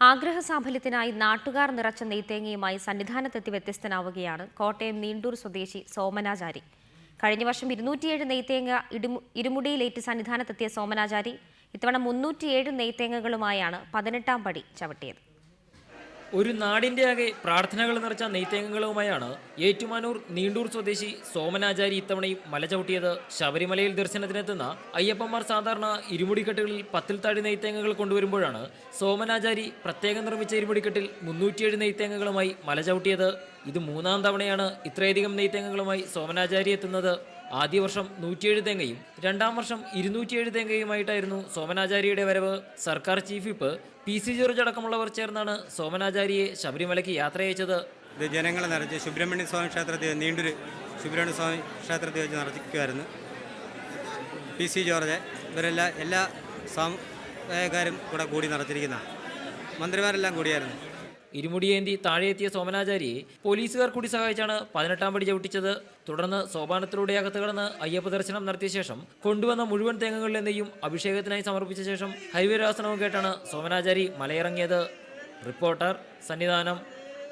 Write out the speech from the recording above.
ആഗ്രഹസാഫല്യത്തിനായി നാട്ടുകാർ നിറച്ച നെയ്ത്തേങ്ങയുമായി സന്നിധാനത്തെത്തി വ്യത്യസ്തനാവുകയാണ് കോട്ടയം നീണ്ടൂർ സ്വദേശി സോമനാചാരി. കഴിഞ്ഞ വർഷം 207 നെയ്ത്തേങ്ങ ഇരുമുടിയിലേറ്റ് സന്നിധാനത്തെത്തിയ സോമനാചാരി ഇത്തവണ 307 നെയ്ത്തേങ്ങകളുമായാണ് 18ാം പടി ചവിട്ടിയത്. ഒരു നാടിൻ്റെയാകെ പ്രാർത്ഥനകൾ നിറച്ച നെയ്ത്തേങ്ങകളുമായാണ് ഏറ്റുമാനൂർ നീണ്ടൂർ സ്വദേശി സോമനാചാരി ഇത്തവണയും മല ചവിട്ടിയത്. ശബരിമലയിൽ ദർശനത്തിനെത്തുന്ന അയ്യപ്പന്മാർ സാധാരണ ഇരുമുടിക്കെട്ടുകളിൽ 10ൽ താഴെ നെയ്ത്തേങ്ങകൾ കൊണ്ടുവരുമ്പോഴാണ് സോമനാചാരി പ്രത്യേകം നിർമ്മിച്ച ഇരുമുടിക്കെട്ടിൽ 307 നെയ്ത്തേങ്ങകളുമായി മല ചവിട്ടിയത്. ഇത് 3ാം തവണയാണ് ഇത്രയധികം നെയ്ത്തേങ്ങകളുമായി സോമനാചാരി എത്തുന്നത്. ആദ്യ വർഷം 107 തേങ്ങയും 2ാം വർഷം 207 തേങ്ങയുമായിട്ടായിരുന്നു സോമനാചാരിയുടെ വരവ്. സർക്കാർ ചീഫ് വിപ്പ് PC ജോർജ് അടക്കമുള്ളവർ ചേർന്നാണ് സോമനാചാരിയെ ശബരിമലയ്ക്ക് യാത്രയച്ചത്. ഇത് ജനങ്ങളെ നിറച്ച് സുബ്രഹ്മണ്യ സ്വാമി ക്ഷേത്രത്തിൽ നീണ്ടൊരു സുബ്രഹ്മണ്യ സ്വാമി ക്ഷേത്രത്തിൽ വെച്ച് നടത്തിക്കുമായിരുന്നു. PC ജോർജ് ഇവരെല്ലാം എല്ലാ സാമുദായക്കാരും കൂടി നടത്തിയിരിക്കുന്ന മന്ത്രിമാരെല്ലാം കൂടിയായിരുന്നു. ഇരുമുടിയേന്തി താഴെയെത്തിയ സോമനാചാരിയെ പോലീസുകാർ കൂടി സഹായിച്ചാണ് 18ാം പടി ചവിട്ടിച്ചത്. തുടർന്ന് സോപാനത്തിലൂടെ അകത്ത് കടന്ന് അയ്യപ്പ ദർശനം നടത്തിയ ശേഷം കൊണ്ടുവന്ന മുഴുവൻ തേങ്ങകളിലെ നെയ്യും അഭിഷേകത്തിനായി സമർപ്പിച്ച ശേഷം ഹൈവേ രാസനവും കേട്ടാണ് സോമനാചാരി മലയിറങ്ങിയത്. റിപ്പോർട്ടർ, സന്നിധാനം.